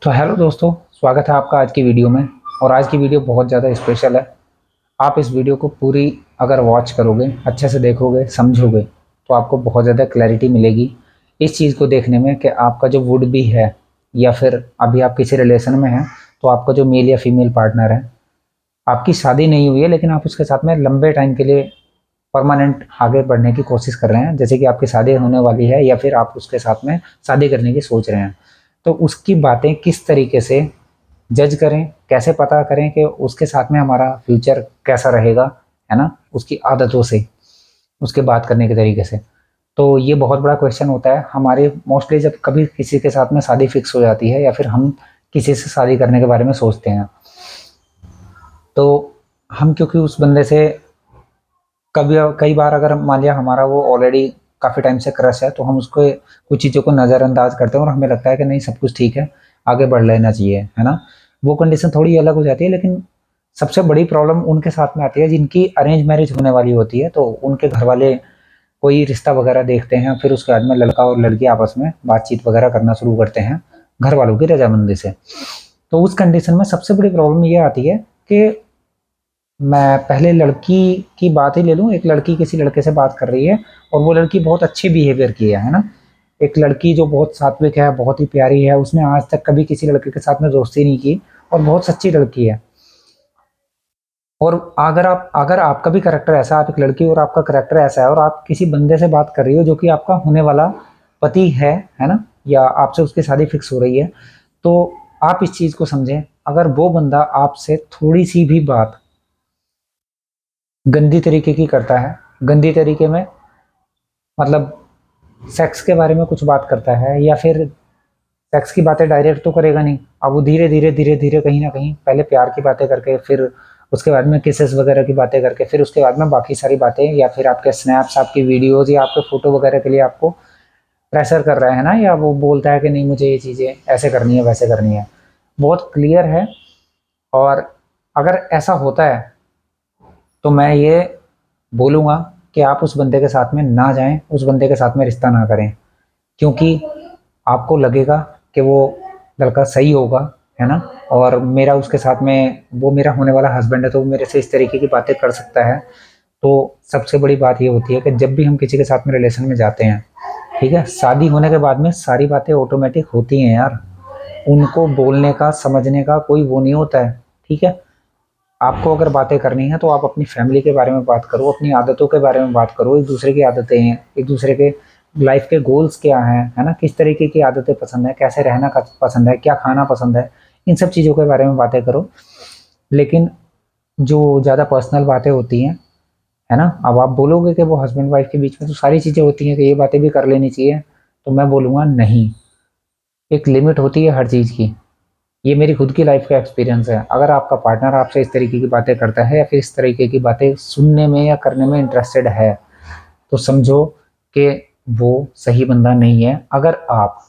तो हेलो दोस्तों, स्वागत है आपका आज की वीडियो में। और आज की वीडियो बहुत ज़्यादा स्पेशल है। आप इस वीडियो को पूरी अगर वॉच करोगे, अच्छे से देखोगे, समझोगे तो आपको बहुत ज़्यादा क्लैरिटी मिलेगी इस चीज़ को देखने में कि आपका जो वुड बी है या फिर अभी आप किसी रिलेशन में हैं तो आपका जो मेल या फीमेल पार्टनर है, आपकी शादी नहीं हुई है लेकिन आप उसके साथ में लंबे टाइम के लिए परमानेंट आगे बढ़ने की कोशिश कर रहे हैं, जैसे कि आपकी शादी होने वाली है या फिर आप उसके साथ में शादी करने की सोच रहे हैं। तो उसकी बातें किस तरीके से जज करें, कैसे पता करें कि उसके साथ में हमारा फ्यूचर कैसा रहेगा, है ना? उसकी आदतों से, उसके बात करने के तरीके से। तो ये बहुत बड़ा क्वेश्चन होता है हमारे मोस्टली जब कभी किसी के साथ में शादी फिक्स हो जाती है या फिर हम किसी से शादी करने के बारे में सोचते हैं, तो हम क्योंकि उस बंदे से कभी कई बार अगर मान लिया हमारा वो ऑलरेडी काफ़ी टाइम से क्रश है तो हम उसको कुछ चीज़ों को नज़रअंदाज करते हैं और हमें लगता है कि नहीं, सब कुछ ठीक है, आगे बढ़ लेना चाहिए, है ना? वो कंडीशन थोड़ी अलग हो जाती है, लेकिन सबसे बड़ी प्रॉब्लम उनके साथ में आती है जिनकी अरेंज मैरिज होने वाली होती है। तो उनके घर वाले कोई रिश्ता वगैरह देखते हैं, फिर उसके बाद में लड़का और लड़की आपस में बातचीत वगैरह करना शुरू करते हैं घर वालों की रजामंदी से। तो उस कंडीशन में सबसे बड़ी प्रॉब्लम ये आती है कि मैं पहले लड़की की बात ही ले लूँ। एक लड़की किसी लड़के से बात कर रही है और वो लड़की बहुत अच्छे बिहेवियर की है ना? एक लड़की जो बहुत सात्विक है, बहुत ही प्यारी है, उसने आज तक कभी किसी लड़के के साथ में दोस्ती नहीं की और बहुत सच्ची लड़की है। और अगर आपका भी करैक्टर ऐसा, आप एक लड़की और आपका करैक्टर ऐसा है और आप किसी बंदे से बात कर रही हो जो कि आपका होने वाला पति है ना? या आपसे उसकी शादी फिक्स हो रही है, तो आप इस चीज़ को समझें। अगर वो बंदा आपसे थोड़ी-सी भी बात गंदी तरीके की करता है, गंदी तरीके में मतलब सेक्स के बारे में कुछ बात करता है या फिर सेक्स की बातें डायरेक्ट तो करेगा नहीं। अब वो धीरे-धीरे कहीं न कहीं पहले प्यार की बातें करके, फिर उसके बाद में किसेस वगैरह की बातें करके, फिर उसके बाद में बाकी सारी बातें या फिर आपके स्नैप्स, आपकी वीडियोज़ या आपके फ़ोटो वगैरह के लिए आपको प्रेशर कर रहा है ना, या वो बोलता है कि नहीं, मुझे ये चीज़ें ऐसे करनी है, वैसे करनी है। बहुत क्लियर है। और अगर ऐसा होता है तो मैं ये बोलूँगा कि आप उस बंदे के साथ में ना जाएँ, उस बंदे के साथ में रिश्ता ना करें। क्योंकि आपको लगेगा कि वो लड़का सही होगा, है ना? और मेरा उसके साथ में, वो मेरा होने वाला हस्बैंड है तो वो मेरे से इस तरीके की बातें कर सकता है। तो सबसे बड़ी बात ये होती है कि जब भी हम किसी के साथ में रिलेशन में जाते हैं, ठीक है? शादी होने के बाद में सारी बातें ऑटोमेटिक होती हैं यार। उनको बोलने का, समझने का कोई वो नहीं होता है, ठीक है? आपको अगर बातें करनी है तो आप अपनी फैमिली के बारे में बात करो, अपनी आदतों के बारे में बात करो, एक दूसरे की आदतें हैं, एक दूसरे के लाइफ के गोल्स क्या हैं, है ना? किस तरीके की आदतें पसंद है, कैसे रहना पसंद है, क्या खाना पसंद है, इन सब चीज़ों के बारे में बातें करो। लेकिन जो ज़्यादा पर्सनल बातें होती हैं, है ना? अब आप बोलोगे कि वो हस्बैंड वाइफ के बीच में तो सारी चीज़ें होती हैं कि ये बातें भी कर लेनी चाहिए, तो मैं बोलूँगा नहीं, एक लिमिट होती है हर चीज़ की। ये मेरी खुद की लाइफ का एक्सपीरियंस है। अगर आपका पार्टनर आपसे इस तरीके की बातें करता है या फिर इस तरीके की बातें सुनने में या करने में इंटरेस्टेड है, तो समझो कि वो सही बंदा नहीं है। अगर आप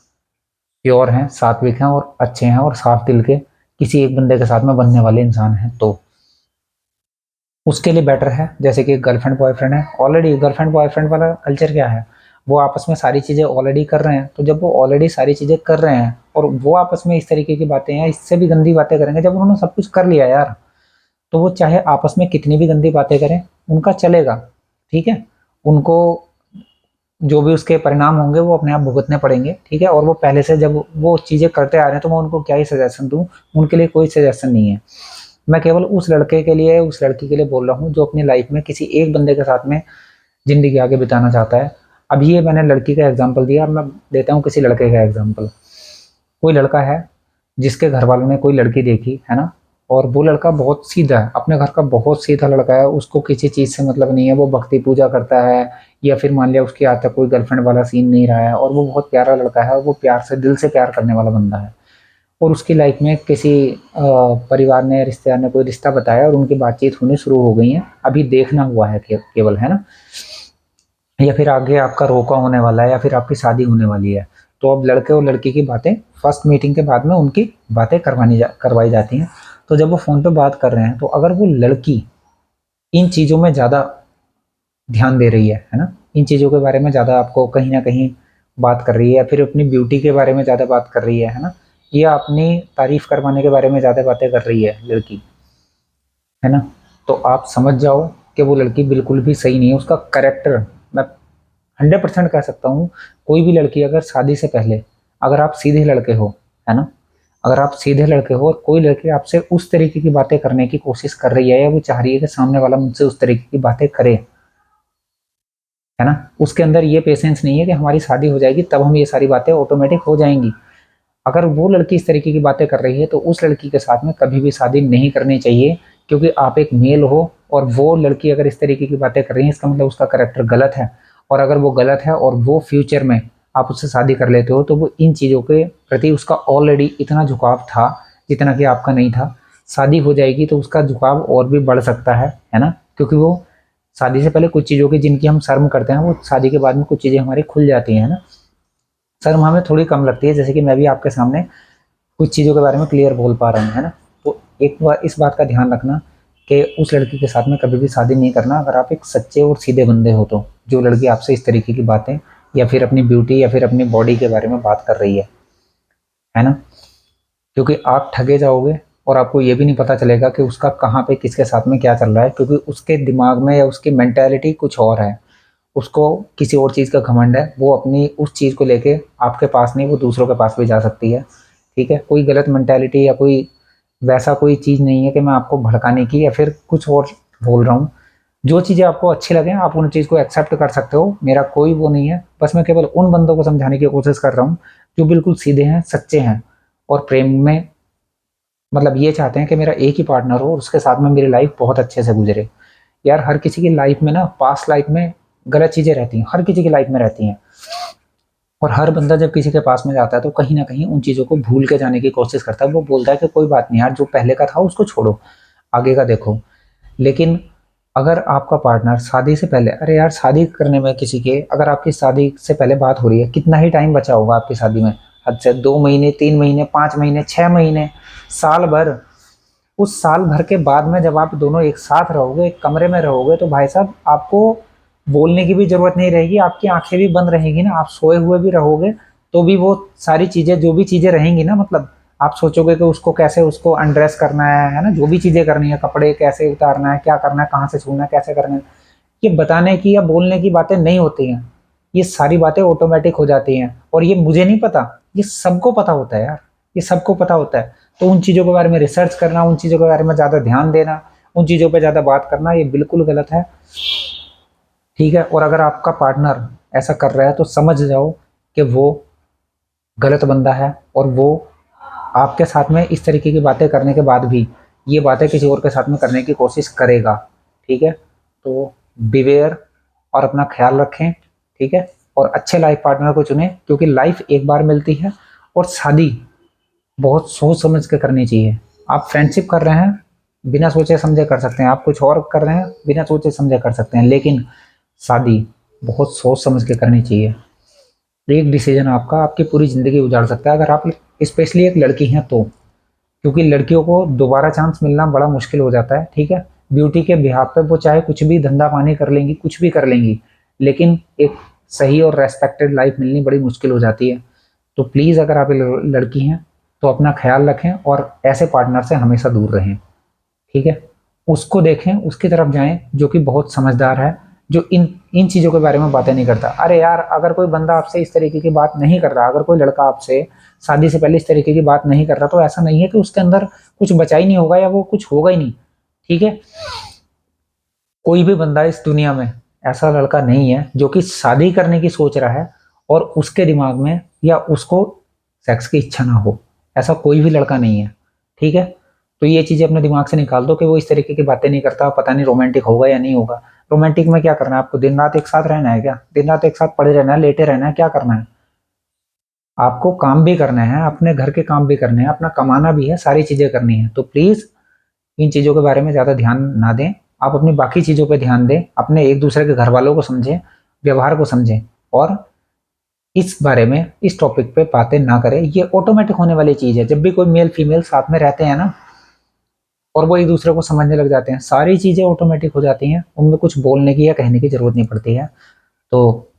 प्योर हैं, सात्विक हैं और अच्छे हैं और साफ दिल के किसी एक बंदे के साथ में बनने वाले इंसान हैं, तो उसके लिए बेटर है। जैसे कि गर्लफ्रेंड बॉयफ्रेंड है, ऑलरेडी गर्लफ्रेंड बॉयफ्रेंड वाला कल्चर क्या है, वो आपस में सारी चीज़ें ऑलरेडी कर रहे हैं। तो जब वो ऑलरेडी सारी चीज़ें कर रहे हैं और वो आपस में इस तरीके की बातें या इससे भी गंदी बातें करेंगे, जब उन्होंने सब कुछ कर लिया यार, तो वो चाहे आपस में कितनी भी गंदी बातें करें, उनका चलेगा, ठीक है? उनको जो भी उसके परिणाम होंगे वो अपने आप भुगतने पड़ेंगे, ठीक है? और वो पहले से जब वो चीज़ें करते आ रहे हैं तो मैं उनको क्या ही सजेशन दूँ, उनके लिए कोई सजेशन नहीं है। मैं केवल उस लड़के के लिए, उस लड़की के लिए बोल रहा हूँ जो अपनी लाइफ में किसी एक बंदे के साथ में ज़िंदगी आगे बिताना चाहता है। अब ये मैंने लड़की का एग्ज़ाम्पल दिया, अब मैं देता हूँ किसी लड़के का एग्ज़ाम्पल। कोई लड़का है जिसके घर वालों ने कोई लड़की देखी, है ना? और वो लड़का बहुत सीधा है, अपने घर का बहुत सीधा लड़का है, उसको किसी चीज़ से मतलब नहीं है, वो भक्ति पूजा करता है या फिर मान लिया उसकी आज तक कोई गर्लफ्रेंड वाला सीन नहीं रहा है और वो बहुत प्यारा लड़का है और वो प्यार से, दिल से प्यार करने वाला बंदा है। और उसकी लाइफ में किसी परिवार ने, रिश्तेदार ने कोई रिश्ता बताया और उनकी बातचीत होनी शुरू हो गई है। अभी देखना हुआ है केवल, है ना? या फिर आगे आपका रोका होने वाला है या फिर आपकी शादी होने वाली है। तो अब लड़के और लड़की की बातें फर्स्ट मीटिंग के बाद में उनकी बातें करवाई जाती हैं। तो जब वो फ़ोन पे बात कर रहे हैं तो अगर वो लड़की इन चीज़ों में ज़्यादा ध्यान दे रही है ना? इन चीज़ों के बारे में ज़्यादा आपको कहीं न कहीं बात कर रही है या फिर अपनी ब्यूटी के बारे में ज़्यादा बात कर रही है ना? या अपनी तारीफ करवाने के बारे में ज़्यादा बातें कर रही है लड़की, है ना, तो आप समझ जाओ कि वो लड़की बिल्कुल भी सही नहीं है। उसका कैरेक्टर मैं 100% कह सकता हूँ। कोई भी लड़की अगर शादी से पहले, अगर आप सीधे लड़के हो, है ना, अगर आप सीधे लड़के हो और कोई लड़की आपसे उस तरीके की बातें करने की कोशिश कर रही है या वो चाह रही है कि सामने वाला मुझसे उस तरीके की बातें करे, है ना, उसके अंदर ये पेशेंस नहीं है कि हमारी शादी हो जाएगी तब हम ये सारी बातें ऑटोमेटिक हो जाएंगी। अगर वो लड़की इस तरीके की बातें कर रही है तो उस लड़की के साथ में कभी भी शादी नहीं करनी चाहिए, क्योंकि आप एक मेल हो और वो लड़की अगर इस तरीके की बातें कर रही है इसका मतलब उसका करेक्टर गलत है। और अगर वो गलत है और वो फ्यूचर में आप उससे शादी कर लेते हो तो वो इन चीज़ों के प्रति उसका ऑलरेडी इतना झुकाव था जितना कि आपका नहीं था। शादी हो जाएगी तो उसका झुकाव और भी बढ़ सकता है ना, क्योंकि वो शादी से पहले कुछ चीज़ों की जिनकी हम शर्म करते हैं वो शादी के बाद में कुछ चीज़ें हमारी खुल जाती हैं ना। शर्म हमें थोड़ी कम लगती है, जैसे कि मैं भी आपके सामने कुछ चीज़ों के बारे में क्लियर बोल पा रहा हूँ, है ना। तो एक बार इस बात का ध्यान रखना कि उस लड़की के साथ में कभी भी शादी नहीं करना अगर आप एक सच्चे और सीधे बंदे हो तो। जो लड़की आपसे इस तरीके की बातें या फिर अपनी ब्यूटी या फिर अपनी बॉडी के बारे में बात कर रही है ना, क्योंकि आप ठगे जाओगे और आपको ये भी नहीं पता चलेगा कि उसका कहाँ पे किसके साथ में क्या चल रहा है, क्योंकि उसके दिमाग में या उसकी मेंटेलिटी कुछ और है। उसको किसी और चीज़ का घमंड है, वो अपनी उस चीज़ को लेके आपके पास नहीं वो दूसरों के पास भी जा सकती है। ठीक है, कोई गलत मेंटेलिटी या कोई वैसा कोई चीज़ नहीं है कि मैं आपको भड़काने की या फिर कुछ और बोल रहा हूँ। जो चीज़ें आपको अच्छी लगें आप उन चीज़ को एक्सेप्ट कर सकते हो, मेरा कोई वो नहीं है। बस मैं केवल उन बंदों को समझाने की कोशिश कर रहा हूँ जो बिल्कुल सीधे हैं, सच्चे हैं और प्रेम में मतलब ये चाहते हैं कि मेरा एक ही पार्टनर हो और उसके साथ में मेरी लाइफ बहुत अच्छे से गुजरे। यार हर किसी की लाइफ में ना पास्ट लाइफ में गलत चीज़ें रहती हैं, हर किसी की लाइफ में रहती हैं। और हर बंदा जब किसी के पास में जाता है तो कहीं ना कहीं उन चीज़ों को भूल के जाने की कोशिश करता है। वो बोलता है कि कोई बात नहीं यार, जो पहले का था उसको छोड़ो, आगे का देखो। लेकिन अगर आपका पार्टनर शादी से पहले, अरे यार शादी करने में किसी के, अगर आपकी शादी से पहले बात हो रही है, कितना ही टाइम बचा होगा आपकी शादी में, हद से 2 महीने, 3 महीने, 5 महीने, 6 महीने, साल भर। उस साल भर के बाद में जब आप दोनों एक साथ रहोगे, एक कमरे में रहोगे, तो भाई साहब आपको बोलने की भी जरूरत नहीं रहेगी, आपकी आंखें भी बंद रहेगी ना, आप सोए हुए भी रहोगे तो भी वो सारी चीजें, जो भी चीजें रहेंगी ना, मतलब आप सोचोगे कि उसको कैसे, उसको अनड्रेस करना है ना, जो भी चीजें करनी है, कपड़े कैसे उतारना है, क्या करना है, कहाँ से छूना है, कैसे करना है, ये बताने की या बोलने की बातें नहीं होती हैं। ये सारी बातें ऑटोमेटिक हो जाती हैं और ये मुझे नहीं पता, ये सबको पता होता है यार, ये सबको पता होता है। तो उन चीज़ों के बारे में रिसर्च करना, उन चीज़ों के बारे में ज़्यादा ध्यान देना, उन चीज़ों पे ज़्यादा बात करना ये बिल्कुल गलत है। ठीक है, और अगर आपका पार्टनर ऐसा कर रहा है तो समझ जाओ कि वो गलत बंदा है और वो आपके साथ में इस तरीके की बातें करने के बाद भी ये बातें किसी और के साथ में करने की कोशिश करेगा। ठीक है, तो बिवेयर और अपना ख्याल रखें। ठीक है, और अच्छे लाइफ पार्टनर को चुनें, क्योंकि लाइफ एक बार मिलती है और शादी बहुत सोच समझ के करनी चाहिए। आप फ्रेंडशिप कर रहे हैं बिना सोचे समझे कर सकते हैं, आप कुछ और कर रहे हैं बिना सोचे समझे कर सकते हैं, लेकिन शादी बहुत सोच समझ के करनी चाहिए। एक डिसीजन आपका आपकी पूरी ज़िंदगी उजाड़ सकता है, अगर आप स्पेशली एक लड़की हैं तो, क्योंकि लड़कियों को दोबारा चांस मिलना बड़ा मुश्किल हो जाता है। ठीक है, ब्यूटी के बिहाफ पे वो चाहे कुछ भी धंधा पानी कर लेंगी, कुछ भी कर लेंगी, लेकिन एक सही और रेस्पेक्टेड लाइफ मिलनी बड़ी मुश्किल हो जाती है। तो प्लीज़ अगर आप लड़की हैं तो अपना ख्याल रखें और ऐसे पार्टनर से हमेशा दूर रहें। ठीक है, उसको देखें, उसकी तरफ जाएं जो कि बहुत समझदार है, जो इन इन चीज़ों के बारे में बातें नहीं करता। अरे यार, अगर कोई बंदा आपसे इस तरीके की बात नहीं कर रहा, अगर कोई लड़का आपसे शादी से पहले इस तरीके की बात नहीं कर रहा, तो ऐसा नहीं है कि उसके अंदर कुछ बचा ही नहीं होगा या वो कुछ होगा ही नहीं। ठीक है, कोई भी बंदा इस दुनिया में ऐसा लड़का नहीं है जो कि शादी करने की सोच रहा है और उसके दिमाग में या उसको सेक्स की इच्छा ना हो, ऐसा कोई भी लड़का नहीं है। ठीक है, तो ये चीज़ें अपने दिमाग से निकाल दो कि वो इस तरीके की बातें नहीं करता, पता नहीं रोमांटिक होगा या नहीं होगा। रोमांटिक में क्या करना है आपको, दिन रात एक साथ रहना है क्या, दिन रात एक साथ पड़े रहना है, लेटे रहना है, क्या करना है? आपको काम भी करना है, अपने घर के काम भी करने हैं, अपना कमाना भी है, सारी चीज़ें करनी है। तो प्लीज़ इन चीज़ों के बारे में ज़्यादा ध्यान ना दें, आप अपनी बाकी चीज़ों पे ध्यान दें, अपने एक दूसरे के घर वालों को समझें, व्यवहार को समझें और इस बारे में, इस टॉपिक पे बातें ना करें। ये ऑटोमेटिक होने वाली चीज़ है, जब भी कोई मेल फीमेल साथ में रहते हैं ना और वो एक दूसरे को समझने लग जाते हैं, सारी चीज़ें ऑटोमेटिक हो जाती हैं, उनमें कुछ बोलने की या कहने की ज़रूरत नहीं पड़ती है। तो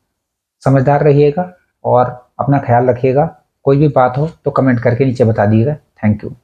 समझदार रहिएगा और अपना ख्याल रखिएगा कोई भी बात हो तो कमेंट करके नीचे बता दिएगा। Thank you.